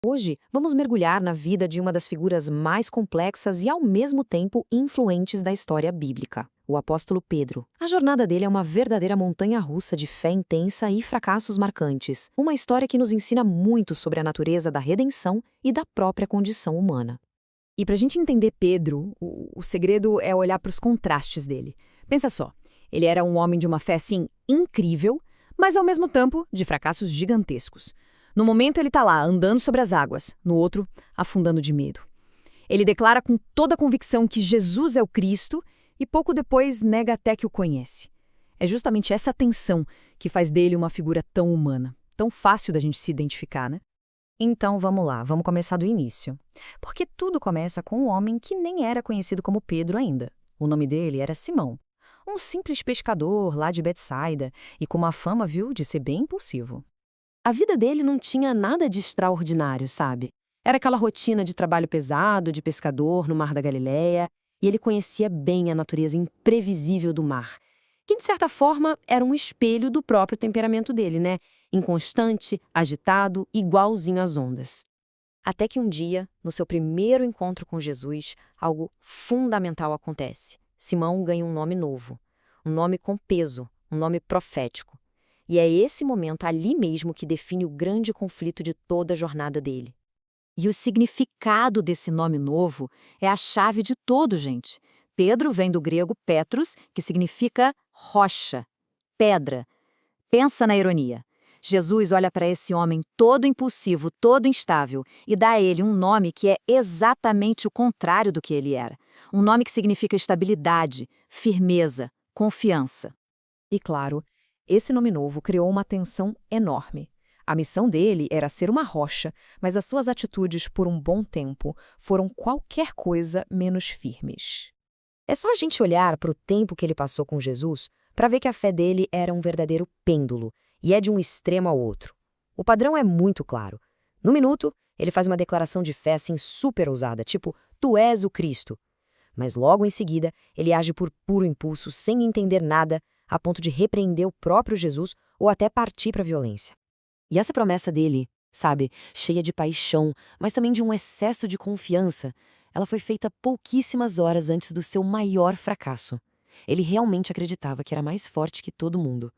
Hoje, vamos mergulhar na vida de uma das figuras mais complexas e, ao mesmo tempo, influentes da história bíblica, o apóstolo Pedro. A jornada dele é uma verdadeira montanha-russa de fé intensa e fracassos marcantes, uma história que nos ensina muito sobre a natureza da redenção e da própria condição humana. E para a gente entender Pedro, o segredo é olhar para os contrastes dele. Pensa só, ele era um homem de uma fé, sim, incrível, mas ao mesmo tempo de fracassos gigantescos. No momento ele está lá, andando sobre as águas, no outro, afundando de medo. Ele declara com toda a convicção que Jesus é o Cristo e pouco depois nega até que o conhece. É justamente essa tensão que faz dele uma figura tão humana, tão fácil da gente se identificar, né? Então vamos lá, vamos começar do início. Porque tudo começa com um homem que nem era conhecido como Pedro ainda. O nome dele era Simão, um simples pescador lá de Betsaida e com uma fama, viu, de ser bem impulsivo. A vida dele não tinha nada de extraordinário, sabe? Era aquela rotina de trabalho pesado, de pescador no Mar da Galileia, e ele conhecia bem a natureza imprevisível do mar, que de certa forma era um espelho do próprio temperamento dele, né? Inconstante, agitado, igualzinho às ondas. Até que um dia, no seu primeiro encontro com Jesus, algo fundamental acontece. Simão ganha um nome novo, um nome com peso, um nome profético. E é esse momento ali mesmo que define o grande conflito de toda a jornada dele. E o significado desse nome novo é a chave de tudo, gente. Pedro vem do grego Petros, que significa rocha, pedra. Pensa na ironia. Jesus olha para esse homem todo impulsivo, todo instável, e dá a ele um nome que é exatamente o contrário do que ele era. Um nome que significa estabilidade, firmeza, confiança. E claro, esse nome novo criou uma tensão enorme. A missão dele era ser uma rocha, mas as suas atitudes por um bom tempo foram qualquer coisa menos firmes. É só a gente olhar para o tempo que ele passou com Jesus para ver que a fé dele era um verdadeiro pêndulo, e é de um extremo ao outro. O padrão é muito claro. No minuto, ele faz uma declaração de fé assim super ousada, tipo, tu és o Cristo. Mas logo em seguida, ele age por puro impulso, sem entender nada, a ponto de repreender o próprio Jesus ou até partir para a violência. E essa promessa dele, sabe, cheia de paixão, mas também de um excesso de confiança, ela foi feita pouquíssimas horas antes do seu maior fracasso. Ele realmente acreditava que era mais forte que todo mundo.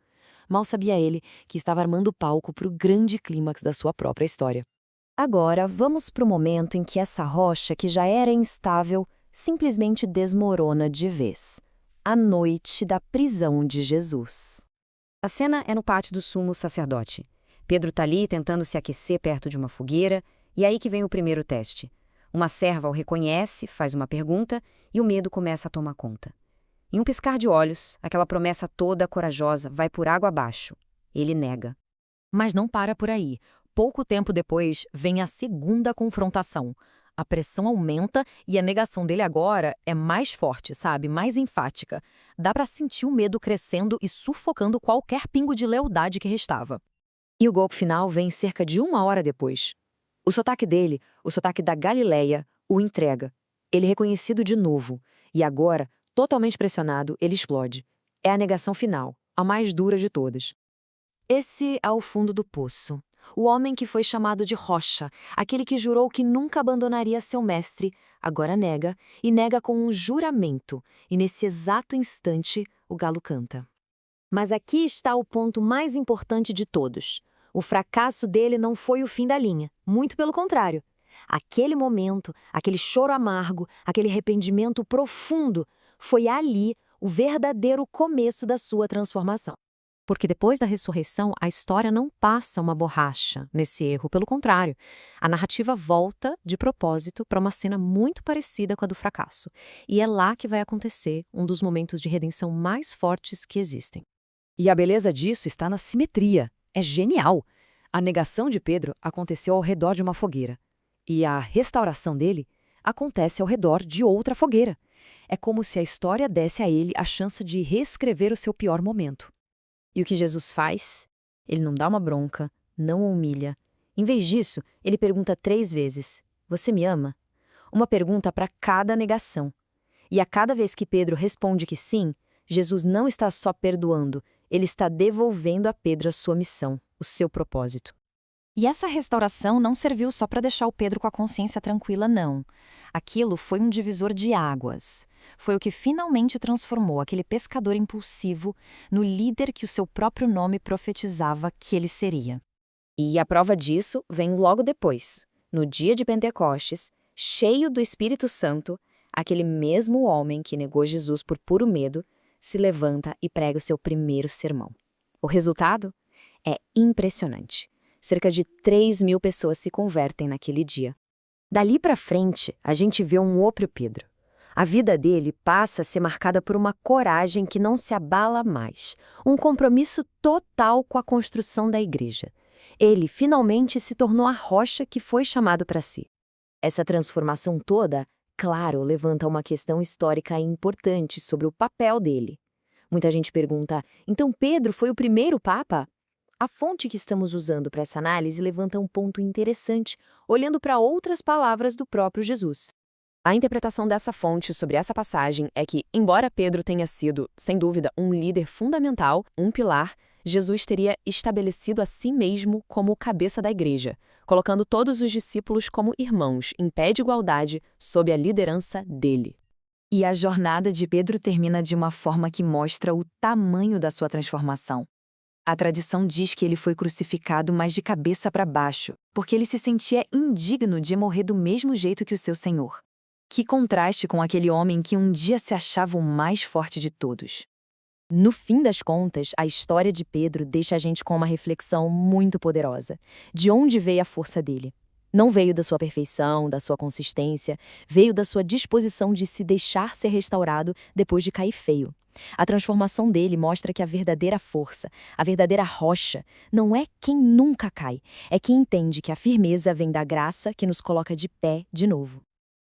Mal sabia ele que estava armando o palco para o grande clímax da sua própria história. Agora, vamos para o momento em que essa rocha, que já era instável, simplesmente desmorona de vez. A noite da prisão de Jesus. A cena é no pátio do sumo sacerdote. Pedro está ali tentando se aquecer perto de uma fogueira, e é aí que vem o primeiro teste. Uma serva o reconhece, faz uma pergunta, e o medo começa a tomar conta. Em um piscar de olhos, aquela promessa toda corajosa vai por água abaixo. Ele nega. Mas não para por aí. Pouco tempo depois, vem a segunda confrontação. A pressão aumenta e a negação dele agora é mais forte, sabe? Mais enfática. Dá para sentir o medo crescendo e sufocando qualquer pingo de lealdade que restava. E o golpe final vem cerca de 1 hora depois. O sotaque dele, o sotaque da Galileia, o entrega. Ele é reconhecido de novo. E agora, totalmente pressionado, ele explode. É a negação final, a mais dura de todas. Esse é o fundo do poço. O homem que foi chamado de rocha, aquele que jurou que nunca abandonaria seu mestre, agora nega, e nega com um juramento. E nesse exato instante, o galo canta. Mas aqui está o ponto mais importante de todos. O fracasso dele não foi o fim da linha, muito pelo contrário. Aquele momento, aquele choro amargo, aquele arrependimento profundo, foi ali o verdadeiro começo da sua transformação. Porque depois da ressurreição, a história não passa uma borracha nesse erro, pelo contrário. A narrativa volta, de propósito, para uma cena muito parecida com a do fracasso. E é lá que vai acontecer um dos momentos de redenção mais fortes que existem. E a beleza disso está na simetria. É genial! A negação de Pedro aconteceu ao redor de uma fogueira. E a restauração dele acontece ao redor de outra fogueira. É como se a história desse a ele a chance de reescrever o seu pior momento. E o que Jesus faz? Ele não dá uma bronca, não o humilha. Em vez disso, ele pergunta 3 vezes: Você me ama? Uma pergunta para cada negação. E a cada vez que Pedro responde que sim, Jesus não está só perdoando, ele está devolvendo a Pedro a sua missão, o seu propósito. E essa restauração não serviu só para deixar o Pedro com a consciência tranquila, não. Aquilo foi um divisor de águas. Foi o que finalmente transformou aquele pescador impulsivo no líder que o seu próprio nome profetizava que ele seria. E a prova disso vem logo depois, no dia de Pentecostes, cheio do Espírito Santo, aquele mesmo homem que negou Jesus por puro medo se levanta e prega o seu primeiro sermão. O resultado é impressionante. Cerca de 3.000 pessoas se convertem naquele dia. Dali para frente, a gente vê um outro Pedro. A vida dele passa a ser marcada por uma coragem que não se abala mais, um compromisso total com a construção da igreja. Ele finalmente se tornou a rocha que foi chamado para si. Essa transformação toda, claro, levanta uma questão histórica importante sobre o papel dele. Muita gente pergunta, então Pedro foi o primeiro papa? A fonte que estamos usando para essa análise levanta um ponto interessante, olhando para outras palavras do próprio Jesus. A interpretação dessa fonte sobre essa passagem é que, embora Pedro tenha sido, sem dúvida, um líder fundamental, um pilar, Jesus teria estabelecido a si mesmo como o cabeça da igreja, colocando todos os discípulos como irmãos, em pé de igualdade, sob a liderança dele. E a jornada de Pedro termina de uma forma que mostra o tamanho da sua transformação. A tradição diz que ele foi crucificado, mas de cabeça para baixo, porque ele se sentia indigno de morrer do mesmo jeito que o seu Senhor. Que contraste com aquele homem que um dia se achava o mais forte de todos. No fim das contas, a história de Pedro deixa a gente com uma reflexão muito poderosa. De onde veio a força dele? Não veio da sua perfeição, da sua consistência, veio da sua disposição de se deixar ser restaurado depois de cair feio. A transformação dele mostra que a verdadeira força, a verdadeira rocha, não é quem nunca cai, é quem entende que a firmeza vem da graça que nos coloca de pé de novo.